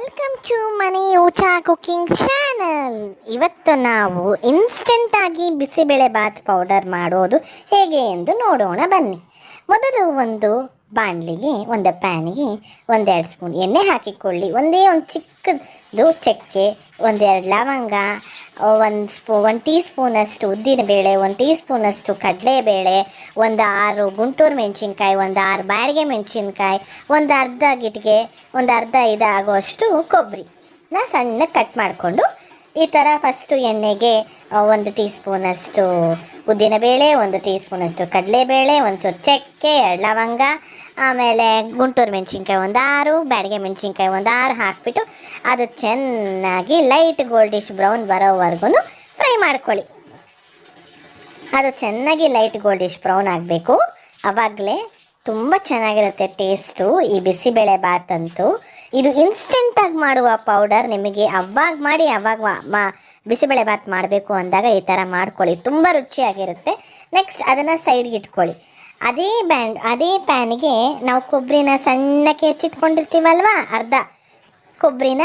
Welcome to ಮನಿ ಊಟ cooking channel. ಇವತ್ತು ನಾವು ಇನ್ಸ್ಟೆಂಟಾಗಿ ಬಿಸಿಬೇಳೆ ಬಾತ್ ಪೌಡರ್ ಮಾಡೋದು ಹೇಗೆ ಎಂದು ನೋಡೋಣ ಬನ್ನಿ. ಮೊದಲು ಒಂದು ಬಾಣಲಿಗೆ ಒಂದು ಪ್ಯಾನಿಗೆ 1-2 ಸ್ಪೂನ್ ಎಣ್ಣೆ ಹಾಕಿಕೊಳ್ಳಿ. ಒಂದು ಚಿಕ್ಕದು ಚಕ್ಕೆ, 1-2 ಲವಂಗ, 1 ಟೀ ಸ್ಪೂನಷ್ಟು ಉದ್ದಿನಬೇಳೆ, 1 ಟೀ ಸ್ಪೂನಷ್ಟು ಕಡಲೆಬೇಳೆ, 6 ಗುಂಟೂರು ಮೆಣಸಿನ್ಕಾಯಿ, 6 ಬ್ಯಾಡಗೆ ಮೆಣಸಿನ್ಕಾಯಿ, ಅರ್ಧ ಗಿಟಿಗೆ, ಅರ್ಧ ಇದಾಗುವಷ್ಟು ಕೊಬ್ಬರಿನ ಸಣ್ಣಗೆ ಕಟ್ ಮಾಡಿಕೊಂಡು ಈ ಥರ ಫಸ್ಟು ಎಣ್ಣೆಗೆ 1 ಟೀ ಸ್ಪೂನಷ್ಟು ಉದ್ದಿನಬೇಳೆ, 1 ಟೀ ಸ್ಪೂನಷ್ಟು ಕಡಲೆಬೇಳೆ, 1 ಚಕ್ಕೆ, 2 ಲವಂಗ, ಆಮೇಲೆ ಗುಂಟೂರು ಮೆಣಸಿನ್ಕಾಯಿ 6, ಬ್ಯಾಡಗೆ ಮೆಣಸಿನ್ಕಾಯಿ 6 ಹಾಕಿಬಿಟ್ಟು ಅದು ಚೆನ್ನಾಗಿ ಲೈಟ್ ಗೋಲ್ಡಿಶ್ ಬ್ರೌನ್ ಬರೋವರೆಗೂ ಫ್ರೈ ಮಾಡ್ಕೊಳ್ಳಿ. ಅದು ಚೆನ್ನಾಗಿ ಲೈಟ್ ಗೋಲ್ಡಿಶ್ ಬ್ರೌನ್ ಆಗಬೇಕು. ಆವಾಗಲೇ ತುಂಬ ಚೆನ್ನಾಗಿರುತ್ತೆ ಟೇಸ್ಟು ಈ ಬಿಸಿಬೇಳೆ ಬಾತ್ ಅಂತೂ. ಇದು ಇನ್ಸ್ಟೆಂಟಾಗಿ ಮಾಡುವ ಪೌಡರ್. ನಿಮಗೆ ಅವಾಗ ಮಾಡಿ ಅವಾಗ ಬಿಸಿಬೇಳೆ ಬಾತ್ ಮಾಡಬೇಕು ಅಂದಾಗ ಈ ಥರ ಮಾಡ್ಕೊಳ್ಳಿ, ತುಂಬ ರುಚಿಯಾಗಿರುತ್ತೆ. ನೆಕ್ಸ್ಟ್ ಅದನ್ನು ಸೈಡ್ಗೆ ಇಟ್ಕೊಳ್ಳಿ. ಅದೇ ಪ್ಯಾನಿಗೆ ನಾವು ಕೊಬ್ಬರಿನ ಸಣ್ಣಕ್ಕೆ ಹೆಚ್ಚಿಟ್ಕೊಂಡಿರ್ತೀವಲ್ವ, ಅರ್ಧ ಕೊಬ್ಬರಿನ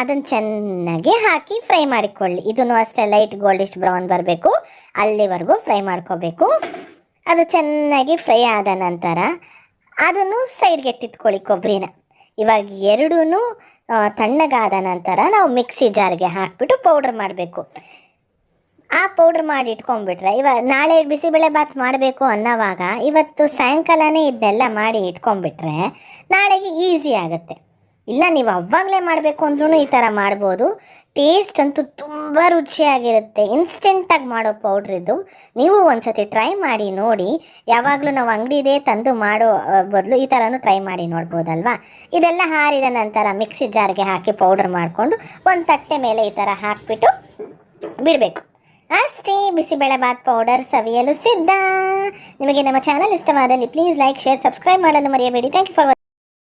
ಅದನ್ನು ಚೆನ್ನಾಗಿ ಹಾಕಿ ಫ್ರೈ ಮಾಡಿಕೊಳ್ಳಿ. ಇದನ್ನು ಅಷ್ಟೇ ಲೈಟ್ ಗೋಲ್ಡಿಶ್ ಬ್ರೌನ್ ಬರಬೇಕು, ಅಲ್ಲಿವರೆಗೂ ಫ್ರೈ ಮಾಡ್ಕೋಬೇಕು. ಅದು ಚೆನ್ನಾಗಿ ಫ್ರೈ ಆದ ನಂತರ ಅದನ್ನು ಸೈಡ್ಗೆ ಇಟ್ಟಿಟ್ಕೊಳ್ಳಿ ಕೊಬ್ಬರಿನ. ಇವಾಗ ಎರಡೂ ತಣ್ಣಗಾದ ನಂತರ ನಾವು ಮಿಕ್ಸಿ ಜಾರ್ಗೆ ಹಾಕಿಬಿಟ್ಟು ಪೌಡ್ರ್ ಮಾಡಬೇಕು. ಆ ಪೌಡ್ರ್ ಮಾಡಿ ಇಟ್ಕೊಂಡ್ಬಿಟ್ರೆ ನಾಳೆ ಬಿಸಿಬೇಳೆ ಬಾತ್ ಮಾಡಬೇಕು ಅನ್ನೋವಾಗ ಇವತ್ತು ಸಾಯಂಕಾಲನೇ ಇದನ್ನೆಲ್ಲ ಮಾಡಿ ಇಟ್ಕೊಂಡ್ಬಿಟ್ರೆ ನಾಳೆಗೆ ಈಸಿ ಆಗುತ್ತೆ. ಇಲ್ಲ ನೀವು ಅವಾಗಲೇ ಮಾಡಬೇಕು ಅಂದ್ರೂ ಈ ಥರ ಮಾಡ್ಬೋದು. ಟೇಸ್ಟ್ ಅಂತೂ ತುಂಬ ರುಚಿಯಾಗಿರುತ್ತೆ. ಇನ್ಸ್ಟೆಂಟಾಗಿ ಮಾಡೋ ಪೌಡ್ರ್ ಇದು. ನೀವು ಒಂದ್ಸತಿ ಟ್ರೈ ಮಾಡಿ ನೋಡಿ. ಯಾವಾಗಲೂ ನಾವು ಅಂಗಡಿದೇ ತಂದು ಮಾಡೋ ಬದಲು ಈ ಥರನೂ ಟ್ರೈ ಮಾಡಿ ನೋಡ್ಬೋದಲ್ವಾ. ಇದೆಲ್ಲ ಹಾರಿದ ನಂತರ ಮಿಕ್ಸಿ ಜಾರ್ಗೆ ಹಾಕಿ ಪೌಡ್ರ್ ಮಾಡಿಕೊಂಡು ಒಂದು ತಟ್ಟೆ ಮೇಲೆ ಈ ಥರ ಹಾಕಿಬಿಟ್ಟು ಬಿಡಬೇಕು. ಅಷ್ಟೇ, ಬಿಸಿಬೇಳೆ ಬಾತ್ ಪೌಡರ್ ಸವಿಯಲು ಸಿದ್ಧ. ನಿಮಗೆ ನಮ್ಮ ಚಾನಲ್ ಇಷ್ಟವಾದಲ್ಲಿ ಪ್ಲೀಸ್ ಲೈಕ್, ಶೇರ್, ಸಬ್ಸ್ಕ್ರೈಬ್ ಮಾಡಲು ಮರೆಯಬೇಡಿ. Thank you for